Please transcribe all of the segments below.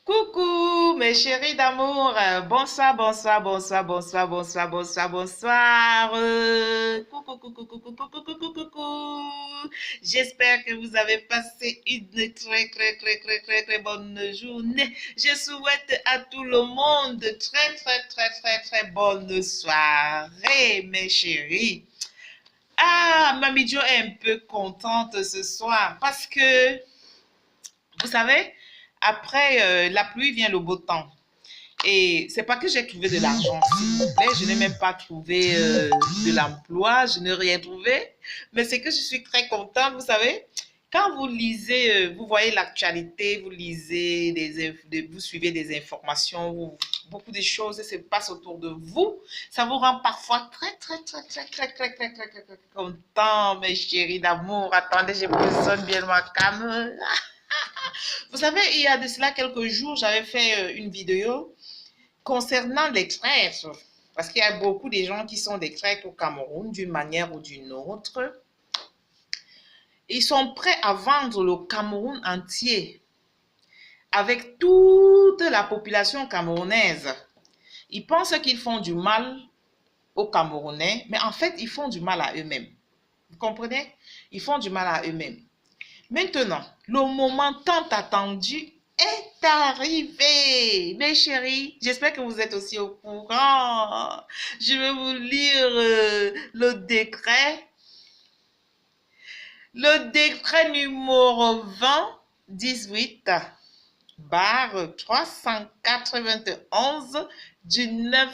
Coucou mes chéris d'amour, bonsoir, bonsoir, bonsoir, bonsoir, bonsoir, bonsoir, bonsoir. Coucou, coucou, coucou, coucou, coucou, coucou, coucou. J'espère que vous avez passé une très bonne journée. Je souhaite à tout le monde très bonne soirée, mes chéris. Ah, Mamie Jo est un peu contente ce soir parce que vous savez, après la pluie vient le beau temps. Et c'est pas que j'ai trouvé de l'argent, s'il vous plaît. Je n'ai même pas trouvé de l'emploi, je n'ai rien trouvé. Mais c'est que je suis très contente, vous savez. Quand vous lisez, vous voyez l'actualité, vous lisez, vous suivez des informations, beaucoup de choses se passent autour de vous, ça vous rend parfois très content, mes chéris d'amour. Attendez, je positionne bien ma caméra. Vous savez, il y a de cela quelques jours, j'avais fait une vidéo concernant les traîtres. Parce qu'il y a beaucoup de gens qui sont des traîtres au Cameroun, d'une manière ou d'une autre. Ils sont prêts à vendre le Cameroun entier avec toute la population camerounaise. Ils pensent qu'ils font du mal aux Camerounais, mais en fait, ils font du mal à eux-mêmes. Vous comprenez? Ils font du mal à eux-mêmes. Maintenant, le moment tant attendu est arrivé. Mes chéris, j'espère que vous êtes aussi au courant. Je vais vous lire le décret. Le décret numéro 2018 barre 391 du 9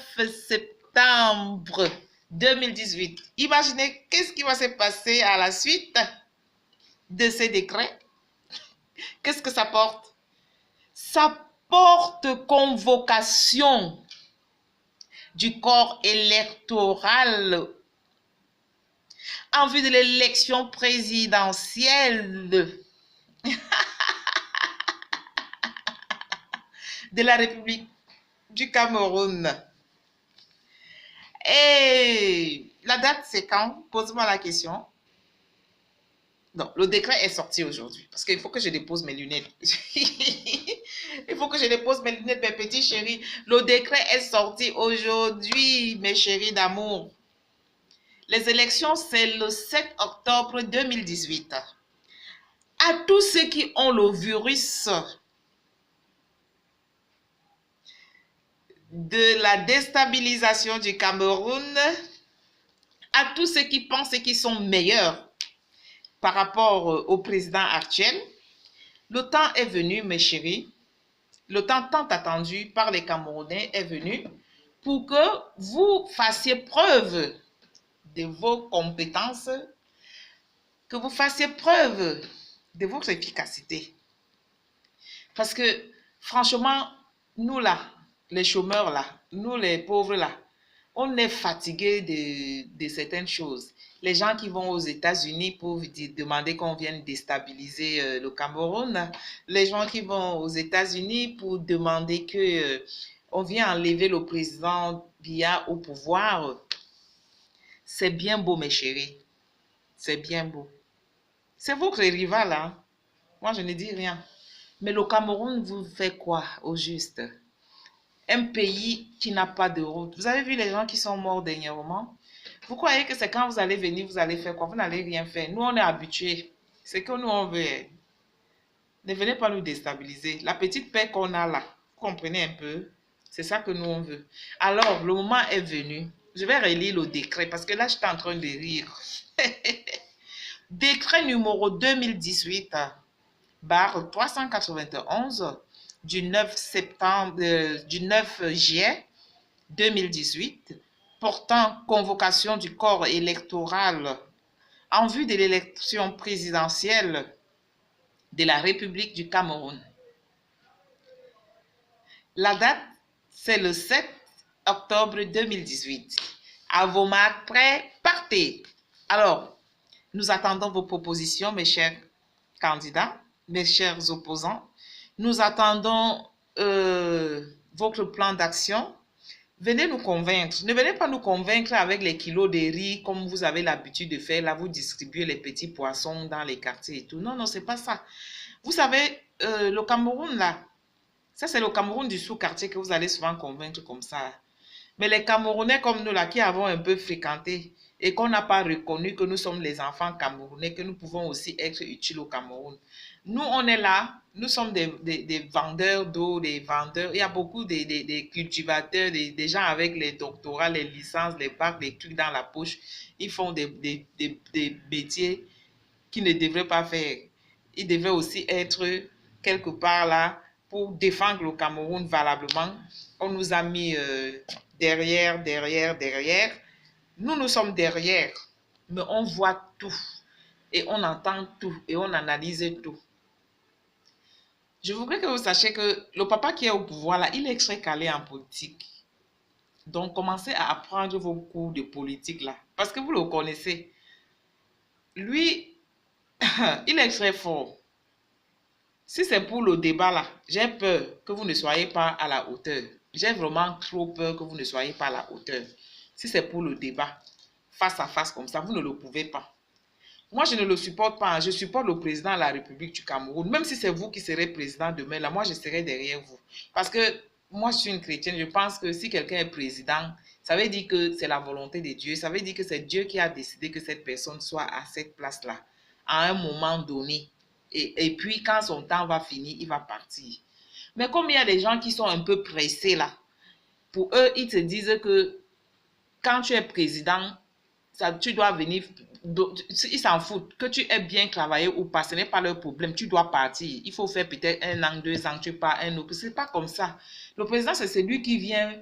septembre 2018. Imaginez qu'est-ce qui va se passer à la suite de ces décrets. Qu'est-ce que ça porte? Ça porte convocation du corps électoral en vue de l'élection présidentielle de la République du Cameroun. Et la date, c'est quand? Pose-moi la question. Non, le décret est sorti aujourd'hui parce qu'il faut que je dépose mes lunettes. Il faut que je dépose mes lunettes, mes petits chéris. Le décret est sorti aujourd'hui, mes chéris d'amour. Les élections, c'est le 7 octobre 2018. À tous ceux qui ont le virus de la déstabilisation du Cameroun, à tous ceux qui pensent qu'ils sont meilleurs par rapport au président actuel, le temps est venu, mes chéris. Le temps tant attendu par les Camerounais est venu pour que vous fassiez preuve de vos compétences, que vous fassiez preuve de votre efficacité. Parce que, franchement, nous là, les chômeurs là, nous les pauvres là, on est fatigués de certaines choses. Les gens qui vont aux États-Unis pour demander qu'on vienne déstabiliser le Cameroun, les gens qui vont aux États-Unis pour demander que on vienne enlever le président Biya au pouvoir, c'est bien beau, mes chéris. C'est bien beau. C'est votre rival, hein? Moi, je ne dis rien. Mais le Cameroun vous fait quoi au juste? Un pays qui n'a pas de route. Vous avez vu les gens qui sont morts dernièrement? Vous croyez que c'est quand vous allez venir, vous allez faire quoi? Vous n'allez rien faire. Nous, on est habitués. C'est que nous, on veut. Ne venez pas nous déstabiliser. La petite paix qu'on a là, vous comprenez un peu? C'est ça que nous, on veut. Alors, le moment est venu. Je vais relire le décret parce que là, j'étais en train de rire. Décret numéro 2018, barre 391 du 9 septembre, du 9 juillet 2018 portant convocation du corps électoral en vue de l'élection présidentielle de la République du Cameroun. La date, c'est le 7 octobre 2018. À vos marques, prêts, partez. Alors, nous attendons vos propositions, mes chers candidats, mes chers opposants. Nous attendons votre plan d'action. Venez nous convaincre. Ne venez pas nous convaincre avec les kilos de riz comme vous avez l'habitude de faire. Là, vous distribuez les petits poissons dans les quartiers et tout. Non, non, c'est pas ça. Vous savez, le Cameroun, là, Ça, c'est le Cameroun du sous-quartier que vous allez souvent convaincre comme ça. Mais les Camerounais comme nous, là, qui avons un peu fréquenté et qu'on n'a pas reconnu que nous sommes les enfants camerounais, que nous pouvons aussi être utiles au Cameroun. Nous, on est là, nous sommes des vendeurs d'eau, des vendeurs. Il y a beaucoup de cultivateurs, des gens avec les doctorats, les licences, les bacs, les trucs dans la poche. Ils font des métiers qu'ils ne devraient pas faire. Ils devraient aussi être quelque part là pour défendre le Cameroun valablement. On nous a mis derrière. Nous, nous sommes derrière, mais on voit tout et on entend tout et on analyse tout. Je voudrais que vous sachiez que le papa qui est au pouvoir là, il est très calé en politique. Donc, commencez à apprendre vos cours de politique là, parce que vous le connaissez. Lui, il est très fort. Si c'est pour le débat là, j'ai peur que vous ne soyez pas à la hauteur. J'ai vraiment trop peur que vous ne soyez pas à la hauteur. Si c'est pour le débat, face à face comme ça, vous ne le pouvez pas. Moi, je ne le supporte pas. Je supporte le président de la République du Cameroun. Même si c'est vous qui serez président demain, là, moi, je serai derrière vous. Parce que moi, je suis une chrétienne. Je pense que si quelqu'un est président, ça veut dire que c'est la volonté de Dieu. Ça veut dire que c'est Dieu qui a décidé que cette personne soit à cette place-là, à un moment donné. Et puis, quand son temps va finir, il va partir. Mais comme il y a des gens qui sont un peu pressés là, pour eux, ils te disent que quand tu es président, ça, tu dois venir, ils s'en foutent. Que tu aies bien travaillé ou pas, ce n'est pas leur problème. Tu dois partir. Il faut faire peut-être 1 an, 2 ans, tu pars un autre. Ce n'est pas comme ça. Le président, c'est celui qui vient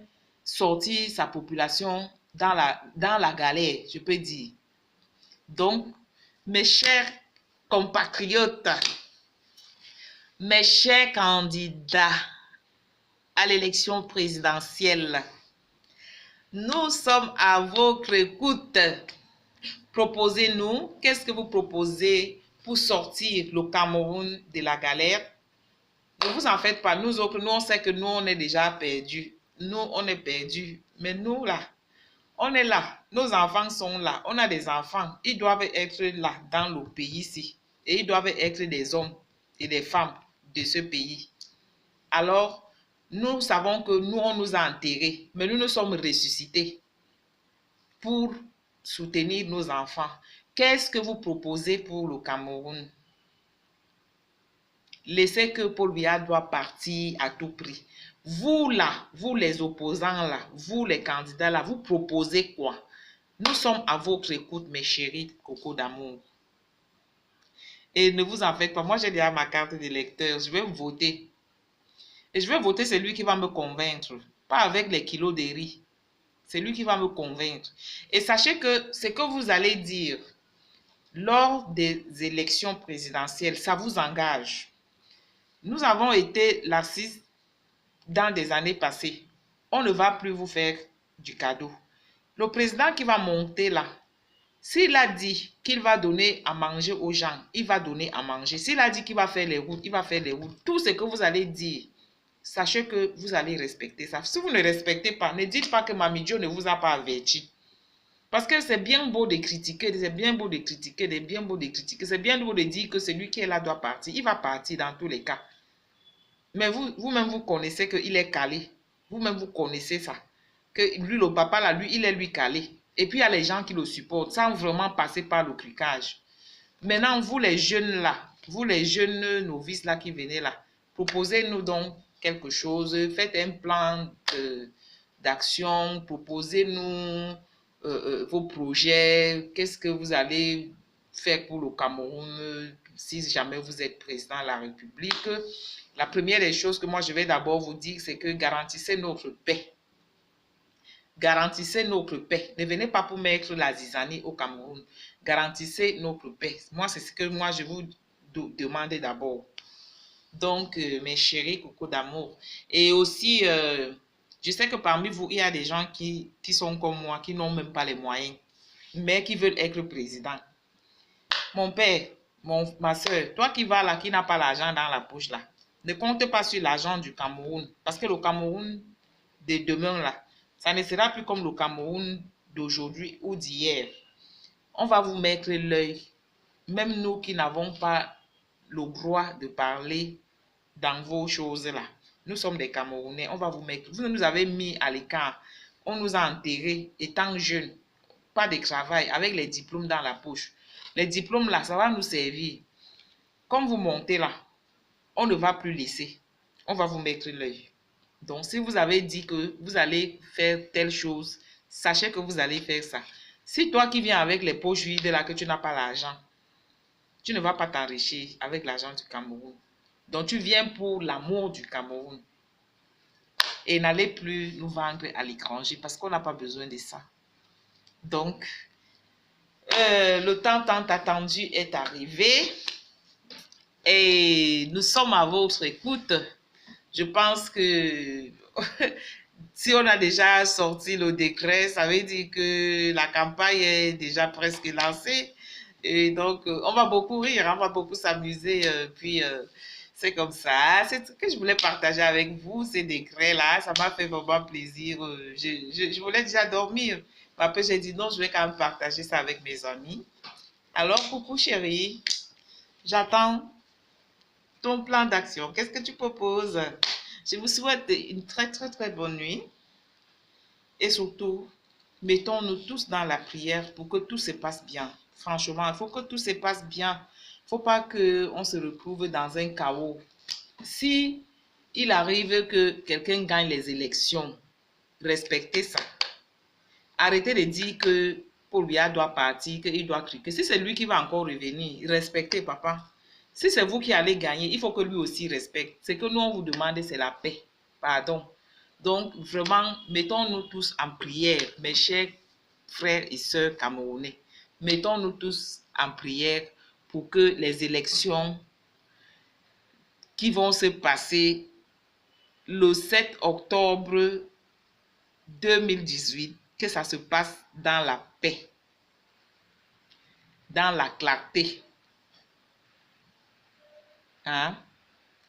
sortir sa population dans la galère, je peux dire. Donc, mes chers compatriotes, mes chers candidats à l'élection présidentielle, nous sommes à votre écoute. Proposez-nous, qu'est-ce que vous proposez pour sortir le Cameroun de la galère? Ne vous en faites pas, nous autres, nous on sait que nous on est déjà perdus. Nous on est perdus, mais nous là, on est là. Nos enfants sont là, on a des enfants. Ils doivent être là dans le pays ici. Et ils doivent être des hommes et des femmes de ce pays. Alors, nous savons que nous on nous a enterrés, mais nous sommes ressuscités pour soutenir nos enfants. Qu'est-ce que vous proposez pour le Cameroun? Laissez que Paul Biya doit partir à tout prix. Vous là, vous les opposants là, vous les candidats là, vous proposez quoi? Nous sommes à votre écoute, mes chéris Coco d'amour. Et ne vous en faites pas, moi j'ai déjà ma carte d'électeur, je vais voter. Et je vais voter celui qui va me convaincre, pas avec les kilos de riz. C'est lui qui va me convaincre. Et sachez que ce que vous allez dire lors des élections présidentielles, ça vous engage. Nous avons été laxistes dans des années passées. On ne va plus vous faire du cadeau. Le président qui va monter là, s'il a dit qu'il va donner à manger aux gens, il va donner à manger. S'il a dit qu'il va faire les routes, il va faire les routes. Tout ce que vous allez dire, sachez que vous allez respecter ça. Si vous ne respectez pas, ne dites pas que Mami Jo ne vous a pas averti. Parce que c'est bien beau de critiquer, c'est bien beau de critiquer, c'est bien beau de critiquer, c'est bien beau de dire que celui qui est là doit partir. Il va partir dans tous les cas. Mais vous-même, vous connaissez qu'il est calé. Vous-même, vous connaissez ça. Que lui, le papa, là, lui, il est lui calé. Et puis, il y a les gens qui le supportent sans vraiment passer par le cliquage. Maintenant, vous les jeunes là, vous les jeunes novices là qui venez là, proposez-nous donc quelque chose. Faites un plan d'action. Proposez-nous vos projets. Qu'est-ce que vous allez faire pour le Cameroun si jamais vous êtes président de la République? La première des choses que moi je vais d'abord vous dire, c'est que garantissez notre paix. Garantissez notre paix. Ne venez pas pour mettre la zizanie au Cameroun. Garantissez notre paix. Moi, c'est ce que moi je vous demande d'abord. Donc, mes chéris coucou d'amour. Et aussi, je sais que parmi vous, il y a des gens qui sont comme moi, qui n'ont même pas les moyens, mais qui veulent être président. Mon père, ma soeur, toi qui vas là, qui n'a pas l'argent dans la poche là, ne compte pas sur l'argent du Cameroun. Parce que le Cameroun de demain là, ça ne sera plus comme le Cameroun d'aujourd'hui ou d'hier. On va vous mettre l'œil. Même nous qui n'avons pas le droit de parler dans vos choses là. Nous sommes des Camerounais, on va vous mettre. Vous nous avez mis à l'écart. On nous a enterrés étant jeunes. Pas de travail, avec les diplômes dans la poche. Les diplômes là, ça va nous servir. Comme vous montez là, on ne va plus laisser. On va vous mettre l'œil. Donc, si vous avez dit que vous allez faire telle chose, sachez que vous allez faire ça. Si toi qui viens avec les poches vides là, que tu n'as pas l'argent, tu ne vas pas t'enrichir avec l'argent du Cameroun. Donc, tu viens pour l'amour du Cameroun. Et n'allez plus nous vendre à l'étranger parce qu'on n'a pas besoin de ça. Donc, le temps tant attendu est arrivé et nous sommes à votre écoute. Je pense que si on a déjà sorti le décret, ça veut dire que la campagne est déjà presque lancée. Et donc, on va beaucoup rire, on va beaucoup s'amuser. Puis, c'est comme ça. C'est ce que je voulais partager avec vous, ces décrets-là. Ça m'a fait vraiment plaisir. Je voulais déjà dormir. Après, j'ai dit non, je vais quand même partager ça avec mes amis. Alors, coucou chérie, j'attends ton plan d'action. Qu'est-ce que tu proposes? Je vous souhaite une très, très, très bonne nuit. Et surtout, mettons-nous tous dans la prière pour que tout se passe bien. Franchement, il faut que tout se passe bien. Il ne faut pas qu'on se retrouve dans un chaos. Si il arrive que quelqu'un gagne les élections, respectez ça. Arrêtez de dire que Paul Biya doit partir, qu'il doit crier. Si c'est lui qui va encore revenir, respectez papa. Si c'est vous qui allez gagner, il faut que lui aussi respecte. Ce que nous, on vous demande, c'est la paix. Pardon. Donc, vraiment, mettons-nous tous en prière, mes chers frères et sœurs camerounais. Mettons-nous tous en prière pour que les élections qui vont se passer le 7 octobre 2018, que ça se passe dans la paix, dans la clarté. Hein?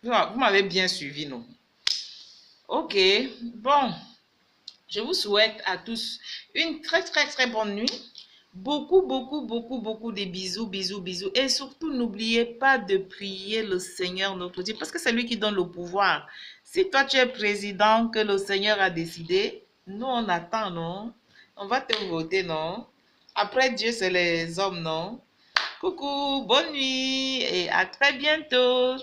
Vous m'avez bien suivi, non? Ok, bon, je vous souhaite à tous une très, très, très bonne nuit. Beaucoup, beaucoup, beaucoup, beaucoup de bisous, bisous, bisous. Et surtout, n'oubliez pas de prier le Seigneur notre Dieu, parce que c'est lui qui donne le pouvoir. Si toi, tu es président, que le Seigneur a décidé, nous, on attend, non? On va te voter, non? Après Dieu, c'est les hommes, non? Coucou, bonne nuit et à très bientôt.